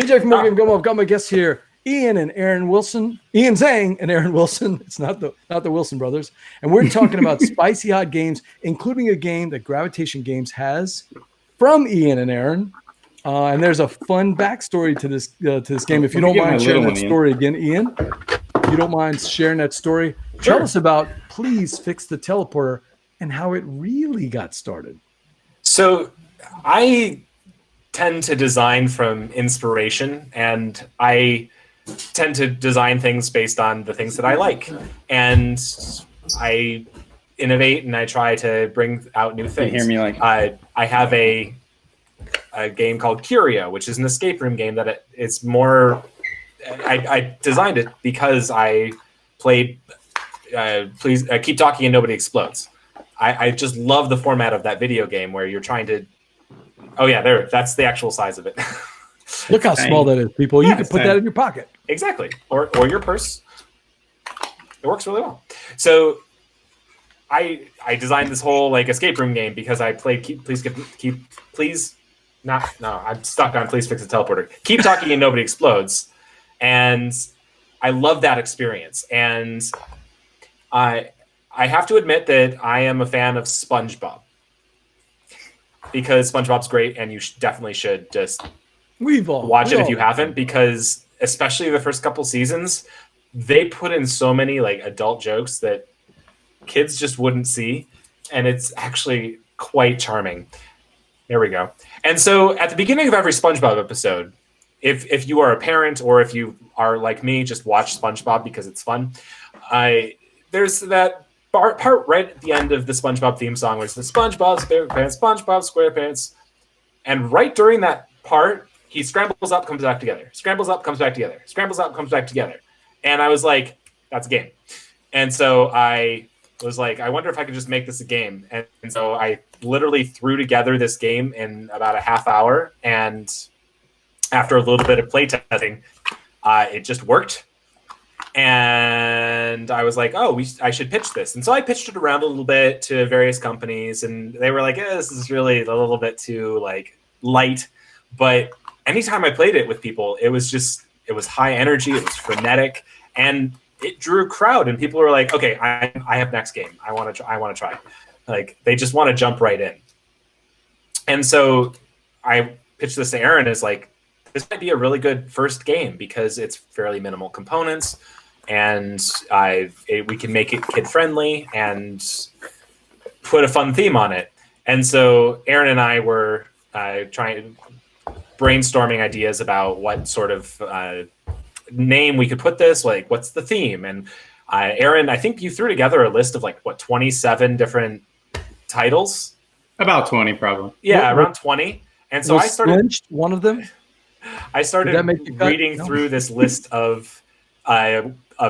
TJ from Game Gumbo. I've got my guests here, Ian and Aaron Wilson. Ian Zang and Aaron Wilson. It's not the Wilson brothers. And we're talking about spicy hot games, including a game that Gravitation Games has from Ian and Aaron. And there's a fun backstory to this game. If you don't mind sharing that story again, Ian, if you don't mind sharing that story, tell us about Please Fix the Teleporter and how it really got started. So I tend to design from inspiration, and I tend to design things based on the things that I like. And I innovate and I try to bring out new things. You hear me like I have a game called Curio, which is an escape room game that it's more. I designed it because I played Please Keep Talking and Nobody Explodes. I just love the format of that video game where you're trying to. Oh yeah, that's the actual size of it. Look how small that is, people. You can put that in your pocket. Exactly, or your purse. It works really well. So I designed this whole escape room game because I played I'm stuck on Please Fix the Teleporter. Keep Talking and Nobody Explodes, and I love that experience. And I have to admit that I am a fan of SpongeBob because SpongeBob's great, and you definitely should just watch it if you haven't, because especially the first couple seasons, they put in so many adult jokes that kids just wouldn't see, and it's actually quite charming. There we go. And so at the beginning of every SpongeBob episode, if you are a parent or if you are like me, just watch SpongeBob because it's fun. There's that part right at the end of the SpongeBob theme song where it's the SpongeBob SquarePants, SpongeBob SquarePants. And right during that part, he scrambles up, comes back together. Scrambles up, comes back together. Scrambles up, comes back together. And I was like, that's a game. And so I was like, I wonder if I could just make this a game. And so I literally threw together this game in about a half hour. And after a little bit of playtesting, it just worked. And I was like, I should pitch this. And so I pitched it around a little bit to various companies, and they were like, this is really a little bit too light. But anytime I played it with people, it was high energy, it was frenetic, and it drew a crowd, and people were like, okay, I have next game. I want to try. They just want to jump right in. And so I pitched this to Aaron as this might be a really good first game because it's fairly minimal components, and we can make it kid friendly and put a fun theme on it. And so Aaron and I were brainstorming ideas about what sort of name we could put this, what's the theme. And Aaron, I think you threw together a list of 27 different titles. About 20, probably. Yeah, around 20. And so I started one of them. I started reading through this list of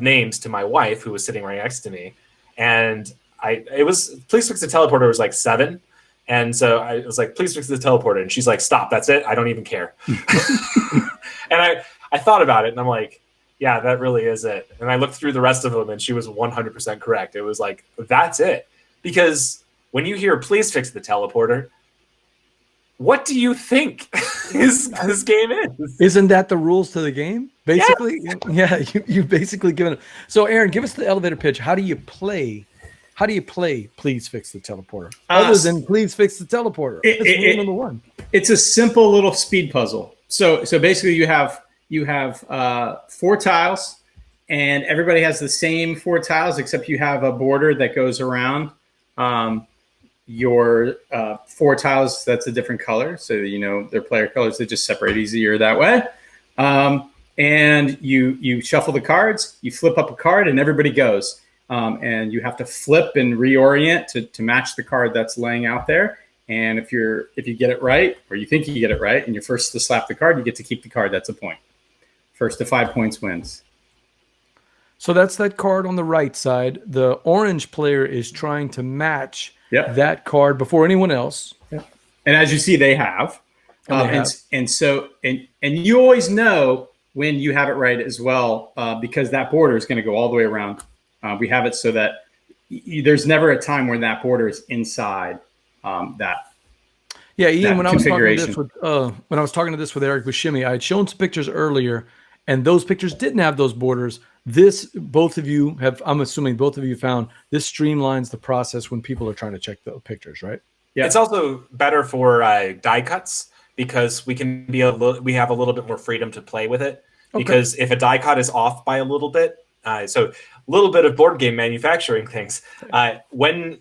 names to my wife, who was sitting right next to me, and it was Please Fix the Teleporter was 7, and so I was like, Please Fix the Teleporter, and she's like, stop, that's it, I don't even care. And I thought about it, and I'm like, yeah, that really is it. And I looked through the rest of them, and she was 100% correct. It was that's it, because when you hear Please Fix the Teleporter, what do you think this game is? Isn't that the rules to the game? Basically, yes. Yeah, you've basically given it. So, Aaron, give us the elevator pitch. How do you play Please Fix the Teleporter? Other than Please Fix the Teleporter. That's rule number one. It's a simple little speed puzzle. So basically, you have 4 tiles, and everybody has the same 4 tiles, except you have a border that goes around your 4 tiles. That's a different color, so their player colors. They just separate easier that way. And you shuffle the cards, you flip up a card, and everybody goes. And you have to flip and reorient to match the card that's laying out there. And if you get it right, or you think you get it right, and you're first to slap the card, you get to keep the card. That's a point. First to 5 points wins. So that's that card on the right side. The orange player is trying to match that card before anyone else. Yep. And as you see, they have. And you always know when you have it right as well, because that border is going to go all the way around. We have it so that there's never a time when that border is inside that. Yeah, Ian, when I was talking to this with Eric Buscemi, I had shown some pictures earlier, and those pictures didn't have those borders. I'm assuming both of you found this streamlines the process when people are trying to check the pictures, right? Yeah. It's also better for die cuts because we have a little bit more freedom to play with it. Okay. Because if a die cut is off by a little bit, so a little bit of board game manufacturing things, when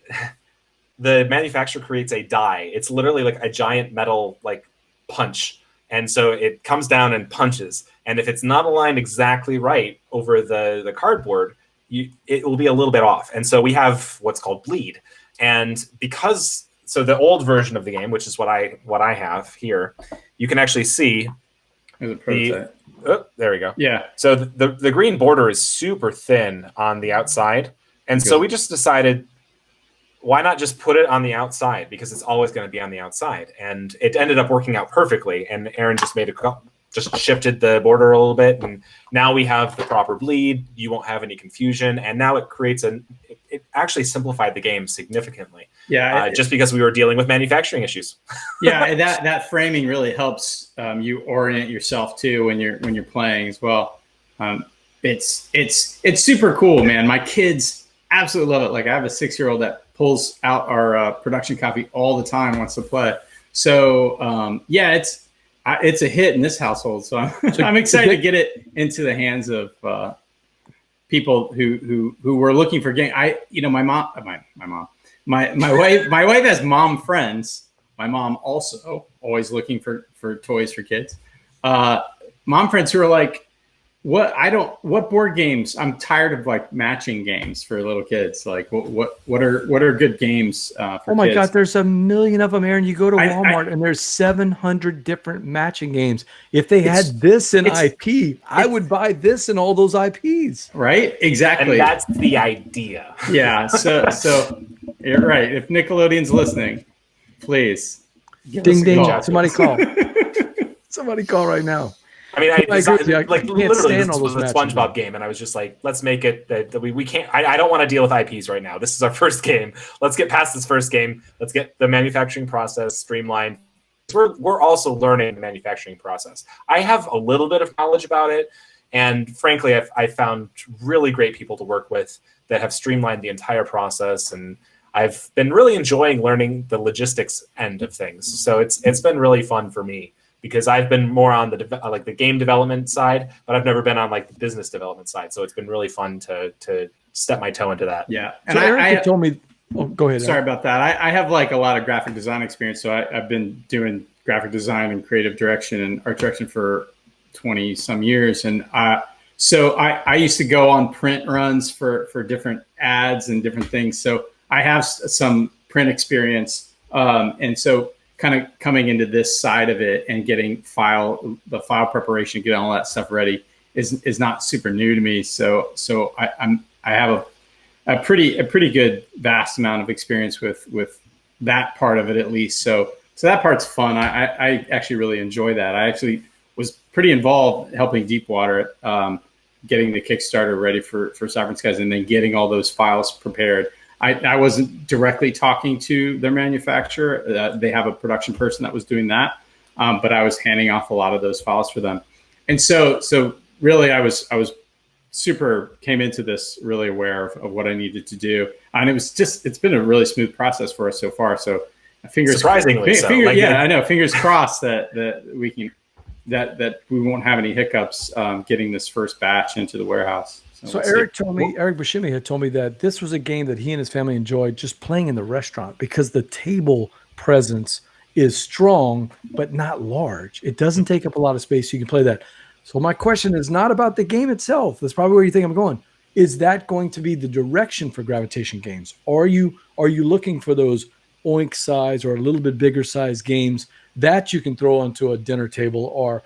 the manufacturer creates a die, it's literally like a giant metal like punch. And so it comes down and punches. And if it's not aligned exactly right over the cardboard, it will be a little bit off. And so we have what's called bleed. And so the old version of the game, which is what I have here, you can actually see there's a prototype. There we go. Yeah. So the green border is super thin on the outside. And so we just decided, why not just put it on the outside? Because it's always going to be on the outside. And it ended up working out perfectly. And Aaron just shifted the border a little bit. And now we have the proper bleed. You won't have any confusion. And now it creates it actually simplified the game significantly. Yeah. Just because we were dealing with manufacturing issues. Yeah. That framing really helps you orient yourself too when you're playing as well. It's super cool, man. My kids absolutely love it. Like I have a 6-year-old that pulls out our production copy all the time, wants to play. So it's a hit in this household. So I'm excited to get it into the hands of people who were looking for game. My wife has mom friends. My mom also always looking for toys for kids. Mom friends who are like, what board games? I'm tired of like matching games for little kids. Like what are good games for kids? Oh my God, there's a million of them, Aaron. You go to Walmart and there's 700 different matching games. If they had this in IP, I would buy this in all those IPs. Right? Exactly. And that's the idea. Yeah. So you're right. If Nickelodeon's listening, please. Ding ding. Somebody call. Somebody call right now. I mean, literally, this was a SpongeBob game, and I was just like, let's make it that we can't. I don't want to deal with IPs right now. This is our first game. Let's get past this first game. Let's get the manufacturing process streamlined. We're also learning the manufacturing process. I have a little bit of knowledge about it, and frankly, I've found really great people to work with that have streamlined the entire process, and I've been really enjoying learning the logistics end of things. So it's been really fun for me, because I've been more on the game development side, but I've never been on like the business development side. So it's been really fun to step my toe into that. Yeah. And so Eric told me, go ahead. Sorry about that. I have like a lot of graphic design experience. So I've been doing graphic design and creative direction and art direction for 20 some years. And so I used to go on print runs for different ads and different things. So I have some print experience. And so kind of coming into this side of it and getting the file preparation, getting all that stuff ready is not super new to me. So I have a pretty good vast amount of experience with that part of it, at least. So that part's fun. I actually really enjoy that. I actually was pretty involved helping Deepwater, getting the Kickstarter ready for Sovereign Skies, and then getting all those files prepared. I wasn't directly talking to their manufacturer. They have a production person that was doing that, but I was handing off a lot of those files for them. And so really, I was came into this really aware of what I needed to do, and it's been a really smooth process for us so far. So surprisingly, I know. Fingers crossed that we can that we won't have any hiccups getting this first batch into the warehouse. So Eric Buscemi had told me that this was a game that he and his family enjoyed just playing in the restaurant because the table presence is strong, but not large. It doesn't take up a lot of space. So you can play that. So my question is not about the game itself. That's probably where you think I'm going. Is that going to be the direction for Gravitation games? Are you looking for those oink size or a little bit bigger size games that you can throw onto a dinner table, or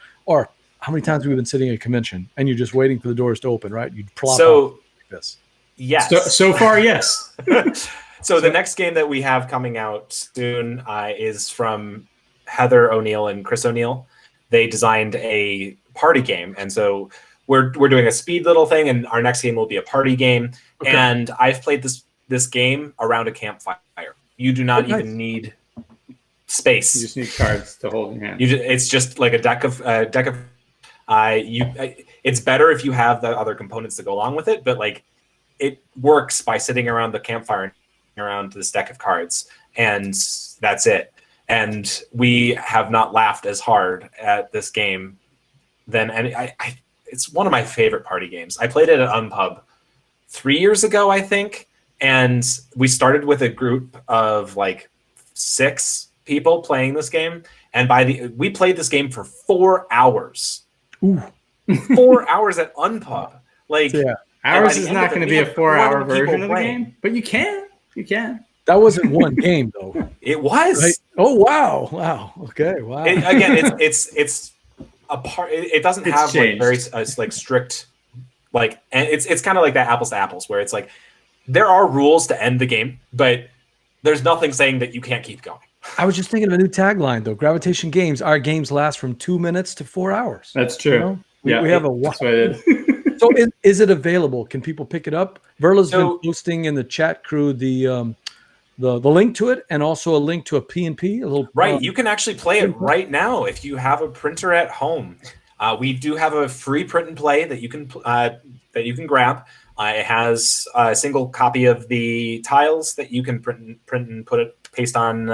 how many times have we been sitting at a convention and you're just waiting for the doors to open, right? You'd plop out like this. Yes. So far, yes. So the next game that we have coming out soon is from Heather O'Neill and Chris O'Neill. They designed a party game, and so we're doing a speed little thing, and our next game will be a party game. Okay. And I've played this game around a campfire. You do not even need space. You just need cards to hold in your hand. It's just like a deck of it's better if you have the other components to go along with it, but like it works by sitting around the campfire around this deck of cards, and that's it. And we have not laughed as hard at this game than any. It's one of my favorite party games. I played it at Unpub 3 years ago, I think, and we started with a group of like 6 people playing this game, and we played this game for 4 hours. Ooh. 4 hours at Unpub. Like, yeah. Ours is not going to be a 4-hour version of the game, but you can. That wasn't one game though. It was. Right? Oh wow. Okay, wow. Again, it's a part. It doesn't have like very like strict, like, and it's kind of like that apples to apples, where it's like there are rules to end the game, but there's nothing saying that you can't keep going. I was just thinking of a new tagline though. Gravitation Games. Our games last from 2 minutes to 4 hours. That's true. You know? We have a. That's what it is. So is it available? Can people pick it up? Verla's been posting in the chat crew the link to it, and also a link to a PNP. You can actually play it right now if you have a printer at home. We do have a free print and play that you can grab. It has a single copy of the tiles that you can print and paste on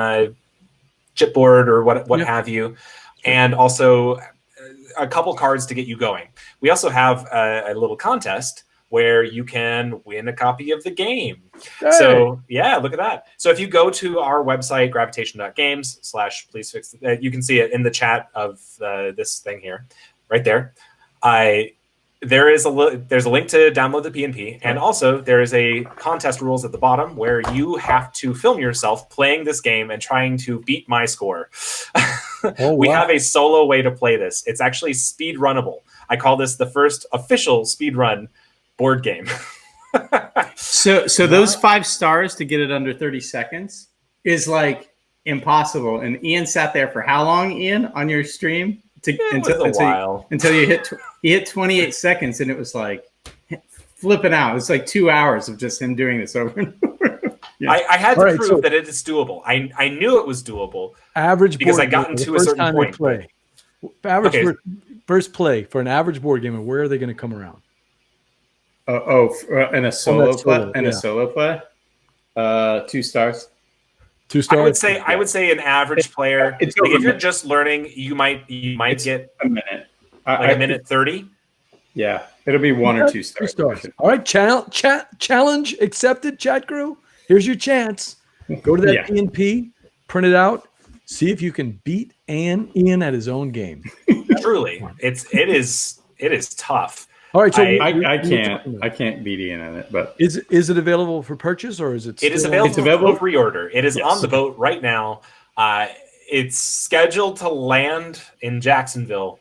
chipboard or what have you, and also a couple cards to get you going. We also have a little contest where you can win a copy of the game. Hey. So yeah, look at that. So if you go to our website, gravitation.games/please fix it, you can see it in the chat of this thing here, right there. There's a link to download the PNP, and also there is a contest rules at the bottom where you have to film yourself playing this game and trying to beat my score. We have a solo way to play this. It's actually speed runnable. I call this the first official speed run board game. So those 5 stars to get it under 30 seconds is like impossible. And Ian sat there for how long, Ian, on your stream? Until you hit 28 seconds, and it was like flipping out. It's like 2 hours of just him doing this over and over. Yeah. I had to prove that it is doable. I knew it was doable. Average because I got into a certain point. First play for an average board game, and where are they going to come around? In a solo play. A solo play. 2 stars. 2 stars. I would say an average player. Like if you're just learning, you might get a minute. A minute 30. Yeah, it'll be 1 or 2 stars. 2 stars. All right, challenge accepted, chat crew. Here's your chance. Go to that PNP, print it out, see if you can beat Ian at his own game. Truly, it is tough. All right, so I can't beat Ian in it, but is it available for purchase, or is it? It is available for pre-order. It is on the boat right now. It's scheduled to land in Jacksonville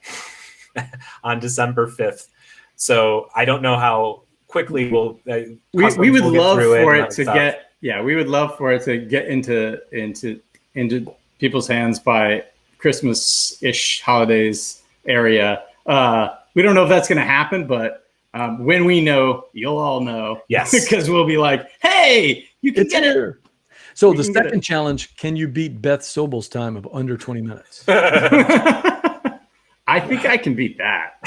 on December 5th. So I don't know how quickly we'll. We would love for it to get. Yeah, we would love for it to get into people's hands by Christmas-ish holidays area. We don't know if that's going to happen, but when we know, you'll all know. Yes. Because we'll be like, hey, you can get it. So the second challenge, can you beat Beth Sobel's time of under 20 minutes? I think I can beat that.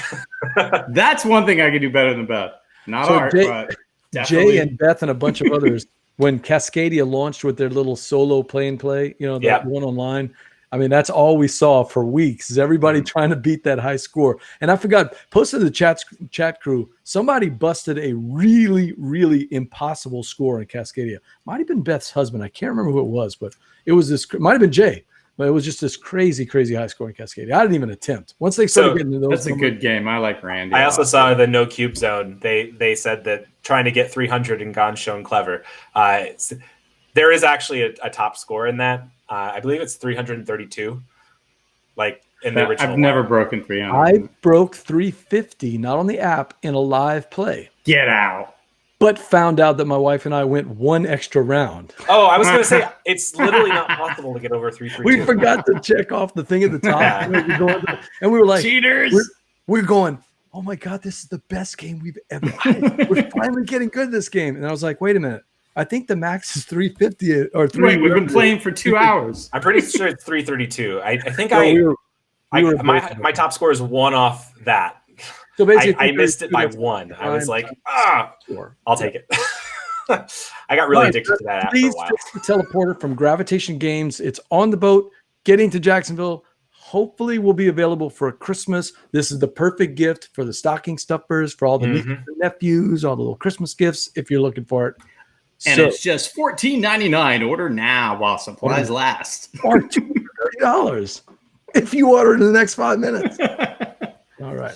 That's one thing I can do better than Beth. Not art, but definitely. Jay and Beth and a bunch of others, when Cascadia launched with their little solo play and play, that one online, I mean, that's all we saw for weeks is everybody trying to beat that high score. And I forgot, posted to the chat crew, somebody busted a really, really impossible score in Cascadia. Might have been Beth's husband. I can't remember who it was, but it was might have been Jay. But it was just this crazy, crazy high score in Cascadia. I didn't even attempt. Once they started getting to those, that's a good game. I like Randy. I also saw the no cube zone. They said that trying to get 300 in Gone Shown Clever. There is actually a top score in that. I believe it's 332. Like in the original. I've never broken 300. I broke 350, not on the app, in a live play. Get out. But found out that my wife and I went one extra round. Oh, I was going to say, it's literally not possible to get over 332. We forgot to check off the thing at the top. And we were like, cheaters. We're going, oh my God, this is the best game we've ever had. We're finally getting good at this game. And I was like, wait a minute. I think the max is 350 or 3. Wait, we've been playing for 2 hours. I'm pretty sure it's 332. I think my top score is 1 off that. So basically, I missed it by 1. I was like, I'll take it. I got really addicted to that after a while. Please fix the teleporter from Gravitation Games. It's on the boat, getting to Jacksonville. Hopefully will be available for Christmas. This is the perfect gift for the stocking stuffers, for all the nieces and nephews, all the little Christmas gifts, if you're looking for it. And it's just $14.99. Order now while supplies last. Or $230 if you order in the next 5 minutes. All right.